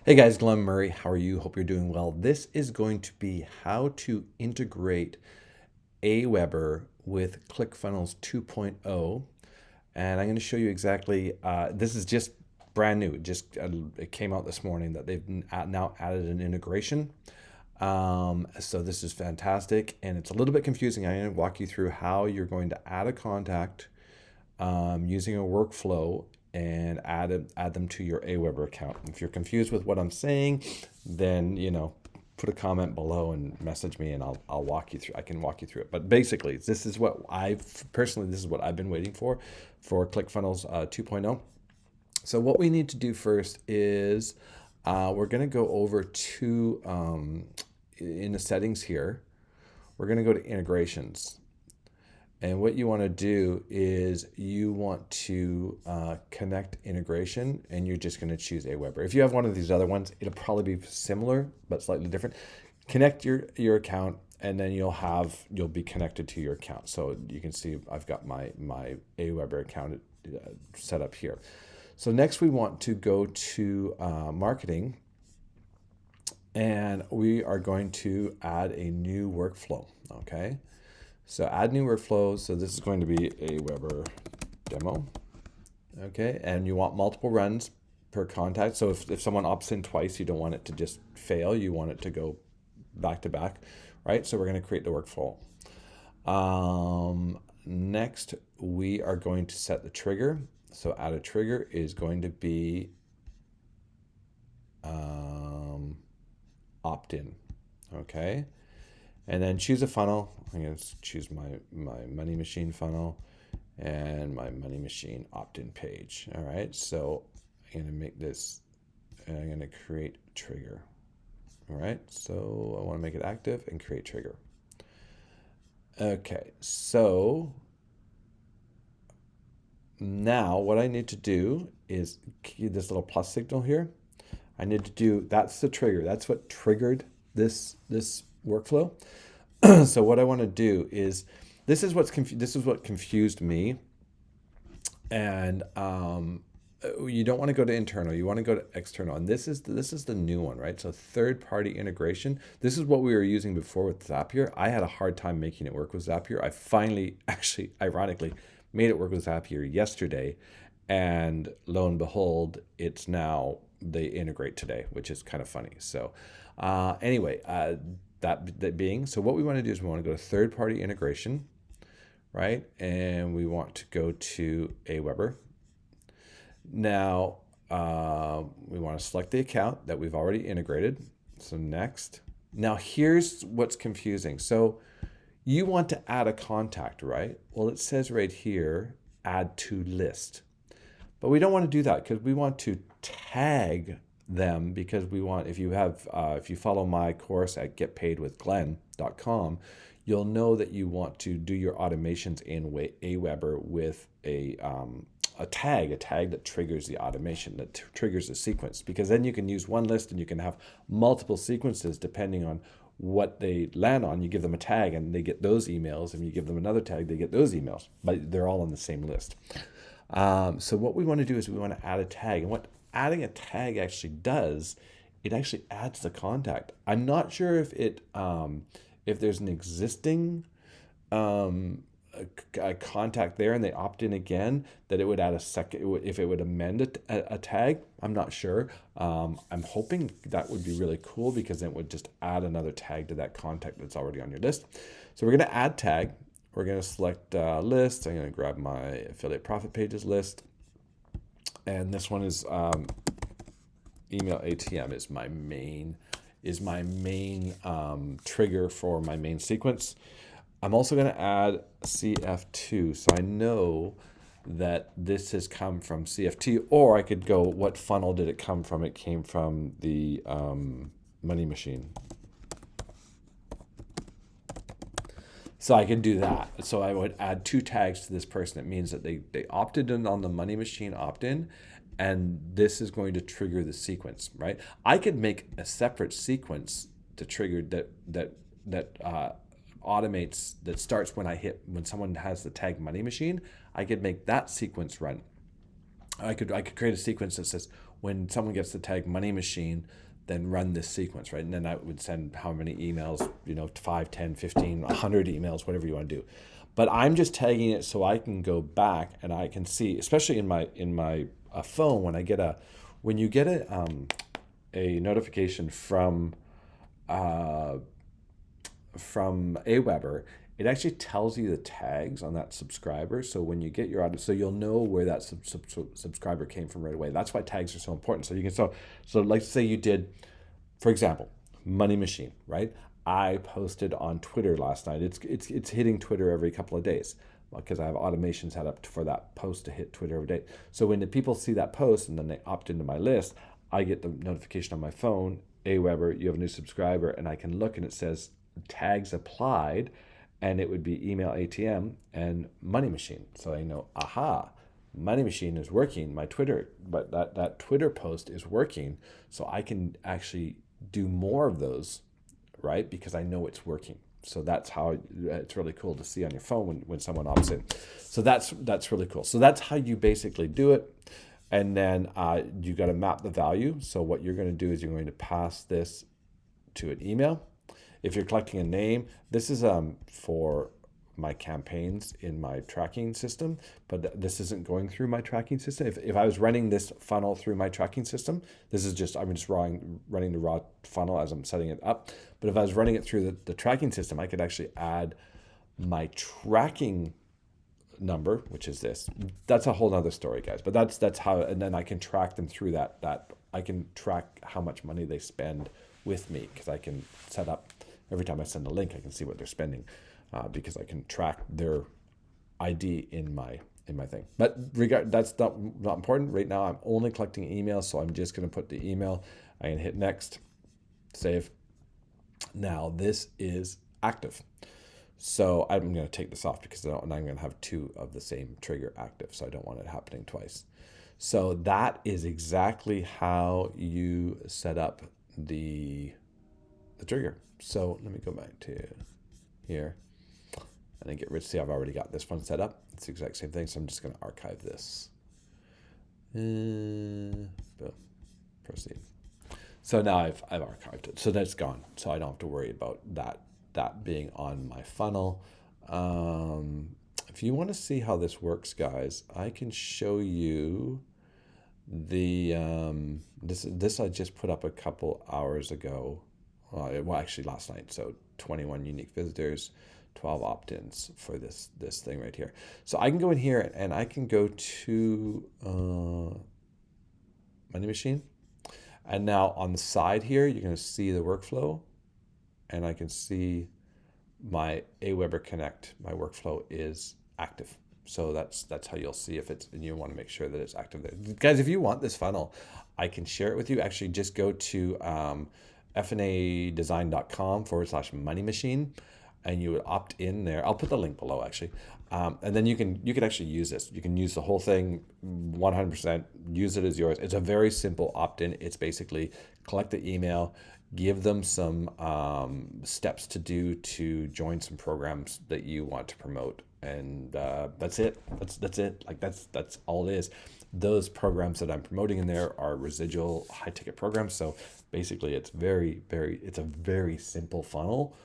Hey guys, Glenn Murray. How are you? Hope you're doing well. This is going to be how to integrate aweber with Clickfunnels 2.0. And I'm going to show you exactly, this is just brand new. It came out this morning that they've now added an integration. So this is fantastic. And it's a little bit confusing. I'm going to walk you through how you're going to add a contact using a workflow and add them to your aweber account. If you're confused with what I'm saying, then put a comment below and message me, and I'll walk you through. I can walk you through it. But basically, this is what I've been waiting for ClickFunnels 2.0. So what we need to do first is we're going to go over to in the settings here. We're going to go to integrations. And what you want to do is you want to connect integration, and you're just going to choose aweber. If you have one of these other ones, it'll probably be similar but slightly different. Connect your account, and then you'll be connected to your account. So you can see I've got my aweber account set up here. So next we want to go to marketing, and we are going to add a new workflow. Okay. So add new workflows. So this is going to be aweber demo. Okay, and you want multiple runs per contact. So if someone opts in twice, you don't want it to just fail. You want it to go back to back, right? So we're going to create the workflow. Next, we are going to set the trigger. So add a trigger is going to be opt-in. Okay. And then choose a funnel. I'm going to choose my money machine funnel and my money machine opt-in page. All right. So I'm going to make this, and I'm going to create trigger. All right. So I want to make it active and create trigger. Okay. So now what I need to do is this little plus signal here. I need to do, that's the trigger. That's what triggered this workflow. So what I want to do is, this is what confused me. And you don't want to go to internal. You want to go to external. And this is the new one, right? So third-party integration. This is what we were using before with Zapier. I had a hard time making it work with Zapier. I finally, actually, ironically, made it work with Zapier yesterday. And lo and behold, it's now, they integrate today, which is kind of funny. So anyway, that being, so what we want to do is we want to go to third-party integration, right? And we want to go to aweber. Now, we want to select the account that we've already integrated. So next. Now, here's what's confusing. So you want to add a contact, right? Well, it says right here, add to list. But we don't want to do that because we want to tag them, because we want, if you follow my course at getpaidwithglenn.com, you'll know that you want to do your automations in aweber with a tag that triggers the automation, that triggers the sequence, because then you can use one list and you can have multiple sequences depending on what they land on. You give them a tag and they get those emails, and you give them another tag, they get those emails, but they're all on the same list. So what we want to do is we want to add a tag, and what adding a tag actually does, it actually adds the contact. I'm not sure if if there's an existing a contact there and they opt in again, that it would add a second, if it would amend a tag. I'm not sure. I'm hoping that would be really cool, because then it would just add another tag to that contact that's already on your list. So we're going to add tag. We're going to select list. I'm going to grab my affiliate profit pages list. And this one is email ATM is my main trigger for my main sequence. I'm also going to add CF2, so I know that this has come from CF2, or I could go, what funnel did it come from? It came from the money machine. So I can do that. So I would add two tags to this person. It means that they opted in on the money machine opt-in, and this is going to trigger the sequence, right? I could make a separate sequence to trigger that automates, that starts when someone has the tag money machine. I could make that sequence run. I could create a sequence that says, when someone gets the tag money machine, then run this sequence, right? And then that would send how many emails, 5, 10, 15, 100 emails, whatever you want to do. But I'm just tagging it so I can go back and I can see, especially in my phone, when you get a notification from aweber, it actually tells you the tags on that subscriber. So when you get your audit, so you'll know where that subscriber came from right away. That's why tags are so important. So you can so like say you did, for example, money machine, right? I posted on Twitter last night. It's hitting Twitter every couple of days because I have automation set up for that post to hit Twitter every day. So when the people see that post and then they opt into my list, I get the notification on my phone, aweber, you have a new subscriber, and I can look and it says tags applied, and it would be email ATM and money machine. So I know, aha, money machine is working. My Twitter, but that Twitter post is working. So I can actually do more of those, right? Because I know it's working. So that's how it's really cool to see on your phone when someone opts in. So that's really cool. So that's how you basically do it. And then you got to map the value. So what you're going to do is you're going to pass this to an email. If you're collecting a name, this is for my campaigns in my tracking system, but this isn't going through my tracking system. If I was running this funnel through my tracking system, I'm just running the raw funnel as I'm setting it up. But if I was running it through the tracking system, I could actually add my tracking number, which is this. That's a whole nother story, guys. But that's how, and then I can track them through that I can track how much money they spend with me, because I can set up every time I send a link, I can see what they're spending, because I can track their ID in my thing. But that's not important right now. I'm only collecting emails, so I'm just going to put the email. I can hit next, save. Now this is active. So I'm going to take this off because I'm going to have two of the same trigger active, so I don't want it happening twice. So that is exactly how you set up the trigger. So let me go back to here and then get rid. See, I've already got this one set up. It's the exact same thing. So I'm just going to archive this. Boom. Proceed. So now I've archived it. So that's gone. So I don't have to worry about that being on my funnel. If you want to see how this works, guys, I can show you the this I just put up a couple hours ago. Well, actually last night. So 21 unique visitors, 12 opt-ins for this thing right here. So I can go in here and I can go to money machine. And now on the side here, you're going to see the workflow, and I can see my aweber Connect. My workflow is active. So that's how you'll see if it's, and you want to make sure that it's active there. Guys, if you want this funnel, I can share it with you. Actually, just go to fnadesign.com/money machine, and you would opt in there. I'll put the link below actually. And then you can actually use this. You can use the whole thing 100%, use it as yours. It's a very simple opt-in. It's basically collect the email, give them some steps to do to join some programs that you want to promote. And that's it. That's it. Like that's all it is. Those programs that I'm promoting in there are residual high ticket programs. So basically it's it's a very simple funnel,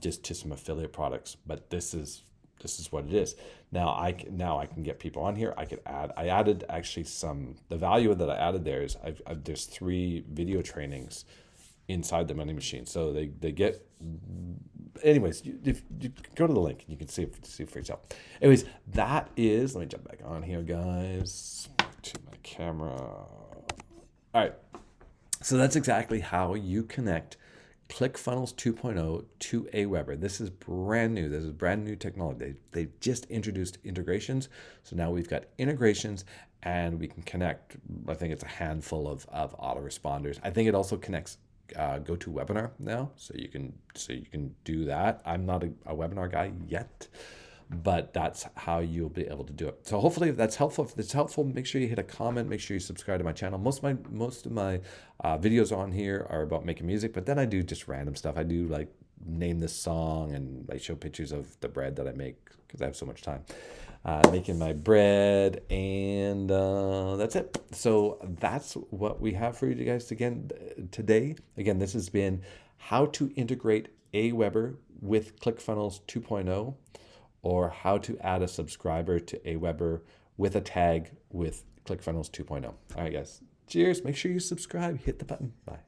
just to some affiliate products. But this is what it is. Now I can get people on here. I added actually the value that I added there is there's 3 video trainings inside the money machine. So they get, anyways, if you go to the link, you can see for yourself. Anyways, that is, let me jump back on here, guys, back to my camera. All right. So that's exactly how you connect Clickfunnels 2.0 to aweber. This is brand new. This is brand new technology. They just introduced integrations. So now we've got integrations and we can connect, I think it's a handful of autoresponders. I think it also connects GoToWebinar now. So you can do that. I'm not a webinar guy yet, but that's how you'll be able to do it. So hopefully that's helpful. If it's helpful, make sure you hit a comment. Make sure you subscribe to my channel. Most of my videos on here are about making music, but then I do just random stuff. I do like name this song, and I show pictures of the bread that I make because I have so much time. making my bread, and that's it. So that's what we have for you guys again today. Again, this has been how to integrate aweber with ClickFunnels 2.0, or how to add a subscriber to aweber with a tag with ClickFunnels 2.0. All right, guys. Cheers. Make sure you subscribe. Hit the button. Bye.